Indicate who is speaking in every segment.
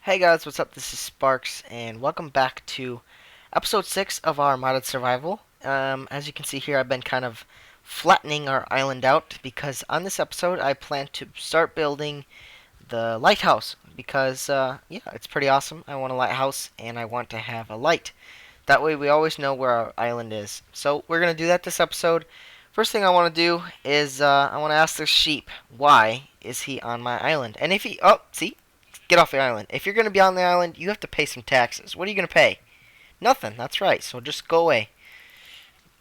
Speaker 1: Hey guys, what's up? This is Sparks, and welcome back to episode 6 of our modded survival. As you can see here, I've been kind of flattening our island out because on this episode I plan to start building the lighthouse because, yeah, it's pretty awesome. I want a lighthouse and I want to have a light. That way we always know where our island is. So we're going to do that this episode. First thing I want to do is I want to ask this sheep, why is he on my island? And if he, oh, see? Get off the island. If you're going to be on the island, you have to pay some taxes. What are you going to pay? Nothing. That's right. So just go away.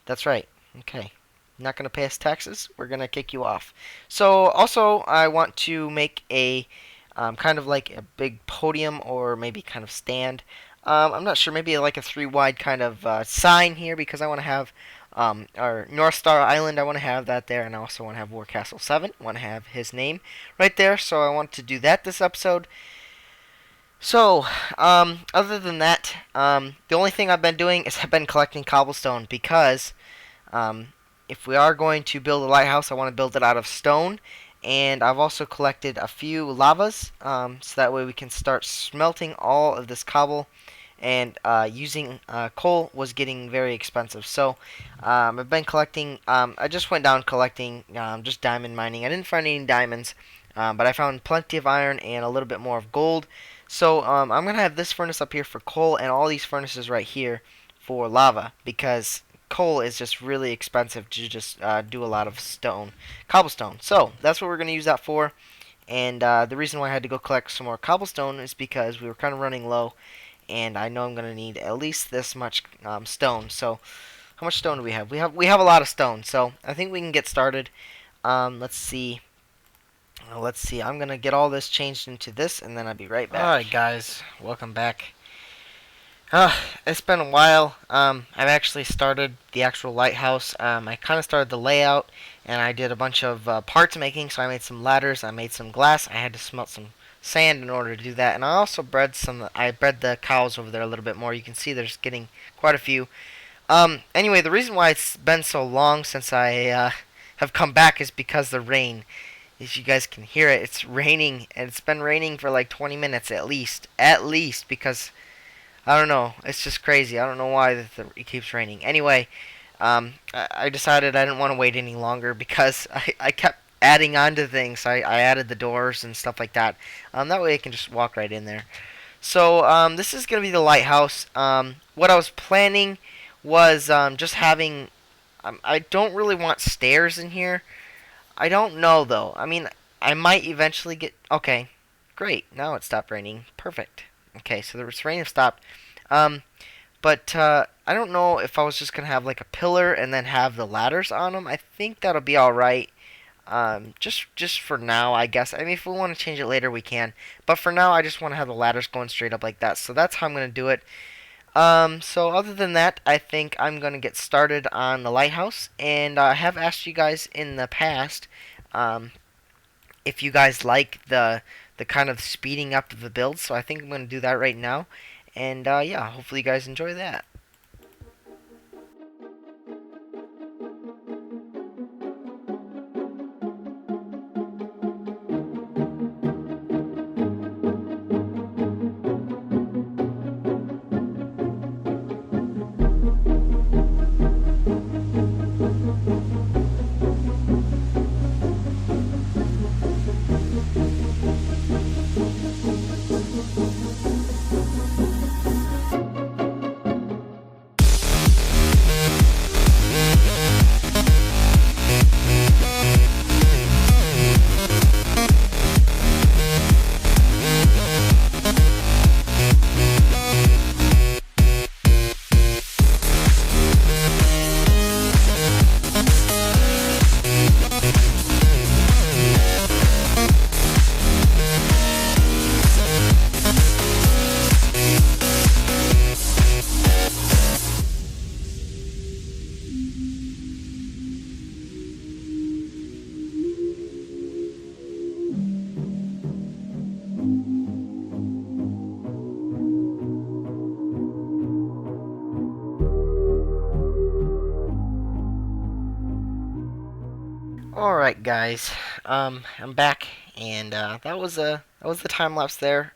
Speaker 1: That's right. Okay. Not going to pay us taxes? We're going to kick you off. So also, I want to make a kind of like a big podium or maybe kind of stand. I'm not sure. Maybe like a 3 wide kind of sign here because I want to have our North Star Island. I want to have that there, and I also want to have War Castle 7. I want to have his name right there. So I want to do that this episode. So, other than that, the only thing I've been doing is I've been collecting cobblestone because um, if we are going to build a lighthouse, I want to build it out of stone. And I've also collected a few lavas, so that way we can start smelting all of this cobble. And using coal was getting very expensive. So I've been collecting, I just went down collecting just diamond mining. I didn't find any diamonds, but I found plenty of iron and a little bit more of gold. So I'm going to have this furnace up here for coal and all these furnaces right here for lava because coal is just really expensive to just do a lot of cobblestone. So that's what we're going to use that for. And the reason why I had to go collect some more cobblestone is because we were kind of running low. And I know I'm going to need at least this much stone. So how much stone do we have? We have a lot of stone. So I think we can get started. Let's see. Let's see, I'm going to get all this changed into this, and then I'll be right back. Alright, guys, welcome back. It's been a while. I've actually started the actual lighthouse. I kind of started the layout, and I did a bunch of parts making, so I made some ladders, I made some glass, I had to smelt some sand in order to do that, and I also bred the cows over there a little bit more. You can see there's getting quite a few. Anyway, the reason why it's been so long since I have come back is because the rain. As you guys can hear it, it's raining, and it's been raining for like 20 minutes at least. At least, because, I don't know, it's just crazy. I don't know why it keeps raining. Anyway, I decided I didn't want to wait any longer because I kept adding on to things. I added the doors and stuff like that. That way I can just walk right in there. So, this is going to be the lighthouse. What I was planning was just having... I don't really want stairs in here. I don't know, though. I mean, I might eventually get... Okay, great. Now it stopped raining. Perfect. Okay, so the rain has stopped. But I don't know if I was just going to have, like, a pillar and then have the ladders on them. I think that'll be alright. Just for now, I guess. I mean, if we want to change it later, we can. But for now, I just want to have the ladders going straight up like that. So that's how I'm going to do it. So other than that, I think I'm going to get started on the lighthouse. And I have asked you guys in the past if you guys like the kind of speeding up of the build. So I think I'm going to do that right now. And yeah, hopefully you guys enjoy that. Alright guys, I'm back, and that was the time lapse there.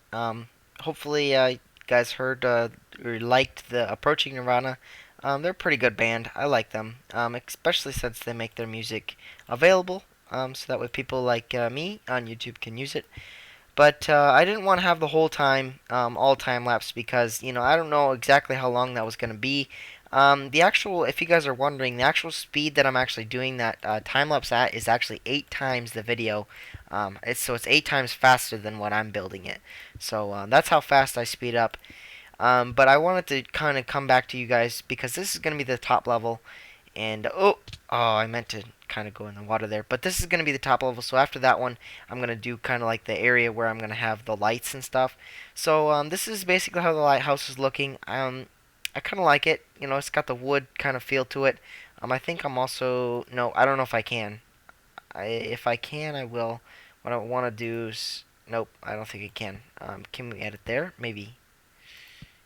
Speaker 1: hopefully you guys heard or liked the Approaching Nirvana. They're a pretty good band. I like them, especially since they make their music available, so that way people like me on YouTube can use it. But I didn't want to have the whole time, all time lapse, because I don't know exactly how long that was going to be. The actual, if you guys are wondering, the actual speed that I'm actually doing that time lapse at is actually 8 times the video. So it's 8 times faster than what I'm building it. So that's how fast I speed up. But I wanted to kind of come back to you guys because this is going to be the top level. And I meant to kind of go in the water there. But this is going to be the top level. So after that one, I'm going to do kind of like the area where I'm going to have the lights and stuff. So this is basically how the lighthouse is looking. I kind of like it. It's got the wood kind of feel to it. I think I'm also no. I don't know if I can. If I can, I will. What I want to do is nope. I don't think I can. Can we edit there? Maybe.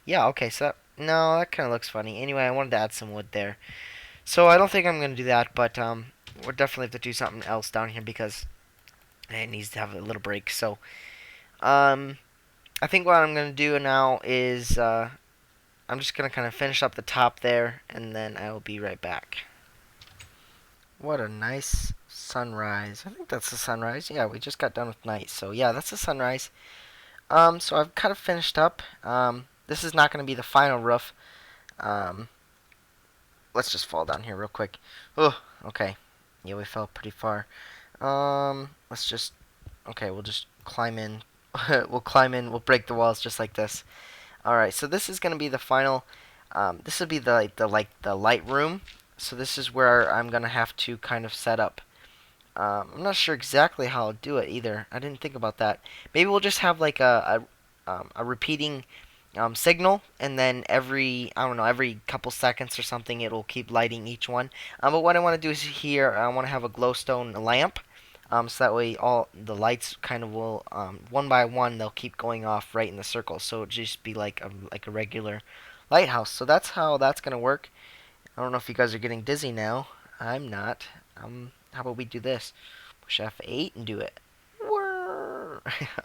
Speaker 1: Yeah. Okay. So no, that kind of looks funny. Anyway, I wanted to add some wood there. So I don't think I'm gonna do that, but we'll definitely have to do something else down here because it needs to have a little break. So um, I think what I'm gonna do now is I'm just gonna kind of finish up the top there, and then I will be right back. What a nice sunrise! I think that's the sunrise. Yeah, we just got done with night, so yeah, that's the sunrise. So I've kind of finished up. This is not gonna be the final roof. Um, let's just fall down here real quick. Oh, okay. Yeah, we fell pretty far. Let's just. Okay, we'll just climb in. We'll climb in. We'll break the walls just like this. All right. So this is gonna be the final. This will be the light room. So this is where I'm gonna have to kind of set up. I'm not sure exactly how I'll do it either. I didn't think about that. Maybe we'll just have like a repeating signal, and then every I don't know every couple seconds or something, it'll keep lighting each one. But what I want to do is here I want to have a glowstone lamp, so that way all the lights kind of will one by one they'll keep going off right in the circle. So it'll just be like a regular lighthouse. So that's how that's gonna work. I don't know if you guys are getting dizzy now. I'm not. How about we do this? Push F8 and do it.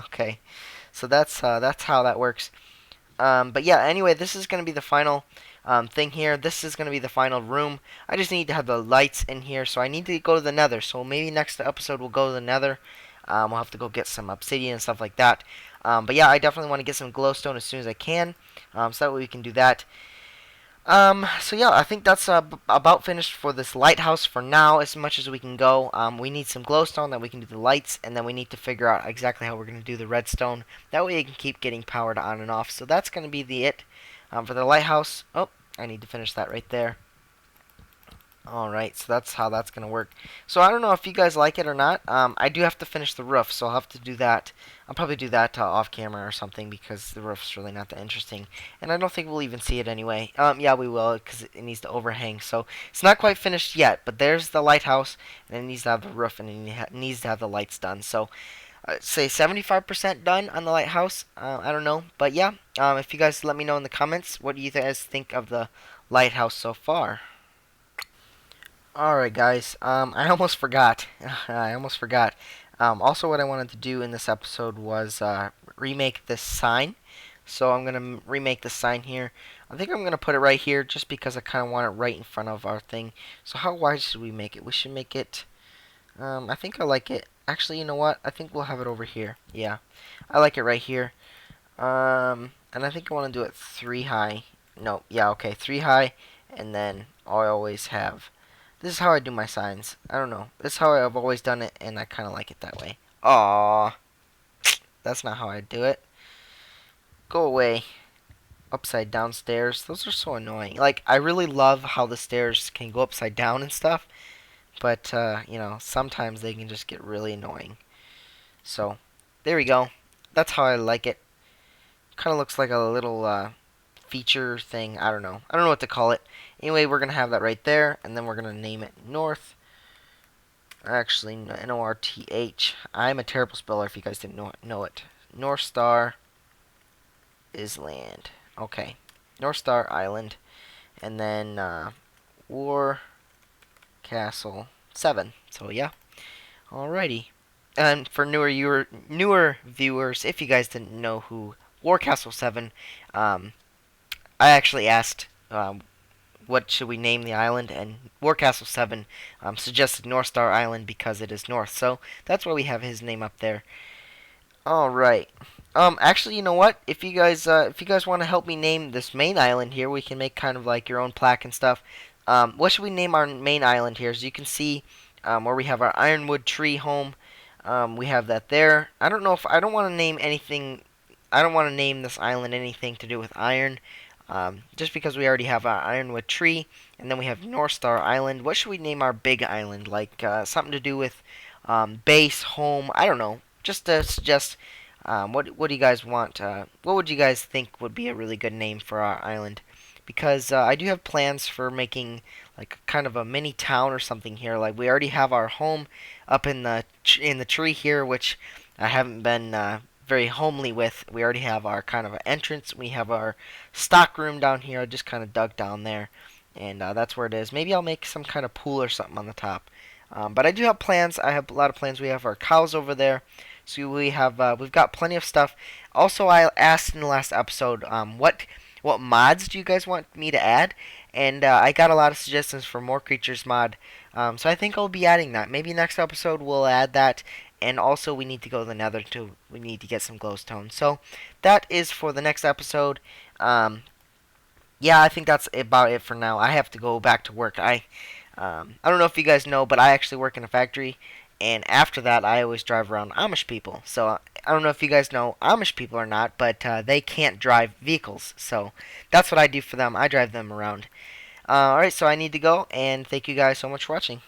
Speaker 1: Okay. So that's how that works. But yeah, anyway, this is going to be the final thing here. This is going to be the final room. I just need to have the lights in here, so I need to go to the nether. So maybe next episode we'll go to the nether. We'll have to go get some obsidian and stuff like that. But yeah, I definitely want to get some glowstone as soon as I can, so that way we can do that. So yeah, I think that's about finished for this lighthouse for now, as much as we can go. We need some glowstone that we can do the lights, and then we need to figure out exactly how we're going to do the redstone. That way it can keep getting powered on and off. So that's going to be it for the lighthouse. Oh, I need to finish that right there. Alright, so that's how that's going to work. So I don't know if you guys like it or not. I do have to finish the roof, so I'll have to do that. I'll probably do that off camera or something because the roof's really not that interesting. And I don't think we'll even see it anyway. Yeah, we will because it needs to overhang. So it's not quite finished yet, but there's the lighthouse, and it needs to have the roof, and it needs to have the lights done. So say 75% done on the lighthouse. I don't know, but yeah. If you guys let me know in the comments, what do you guys think of the lighthouse so far? Alright guys, I almost forgot. I almost forgot. Also what I wanted to do in this episode was remake this sign. So I'm going to remake the sign here. I think I'm going to put it right here just because I kind of want it right in front of our thing. So how wide should we make it? We should make it, I think I like it. Actually, you know what? I think we'll have it over here. Yeah, I like it right here. And I think I want to do it 3 high. No, yeah, okay, 3 high. And then I always have. This is how I do my signs. I don't know. This is how I've always done it, and I kind of like it that way. Aww. That's not how I do it. Go away. Upside down stairs. Those are so annoying. Like, I really love how the stairs can go upside down and stuff. But, sometimes they can just get really annoying. So, there we go. That's how I like it. Kind of looks like a little, feature thing. I don't know. I don't know what to call it. Anyway, we're going to have that right there, and then we're going to name it North. Actually, North. I'm a terrible speller if you guys didn't know it. North Star Island. Okay. North Star Island. And then War Castle 7. So, yeah. Alrighty. And for newer viewers, if you guys didn't know who Warcastle 7. I actually asked what should we name the island, and Warcastle 7 suggested North Star Island because it is north. So that's why we have his name up there. All right. Actually, you know what? If you guys want to help me name this main island here, we can make kind of like your own plaque and stuff. What should we name our main island here? As you can see, where we have our ironwood tree home, we have that there. I don't know if I don't want to name anything. I don't want to name this island anything to do with iron. Just because we already have our ironwood tree, and then we have North Star Island. What should we name our big island? Like something to do with base, home. I don't know. Just to suggest, what do you guys want? What would you guys think would be a really good name for our island? Because I do have plans for making like kind of a mini town or something here. Like we already have our home up in the tree here, which I haven't been very homely with. We already have our kind of entrance. We have our stock room down here. I just kind of dug down there, and that's where it is. Maybe I'll make some kind of pool or something on the top. But I do have plans. I have a lot of plans. We have our cows over there, so we've got plenty of stuff. Also, I asked in the last episode, what mods do you guys want me to add? And I got a lot of suggestions for more creatures mod. So I think I'll be adding that. Maybe next episode we'll add that. And also we need to go to the Nether too. We need to get some glowstone. So that is for the next episode. Yeah, I think that's about it for now. I have to go back to work. I don't know if you guys know, but I actually work in a factory, and after that, I always drive around Amish people. So I don't know if you guys know Amish people or not, but they can't drive vehicles. So that's what I do for them. I drive them around. All right, so I need to go, and thank you guys so much for watching.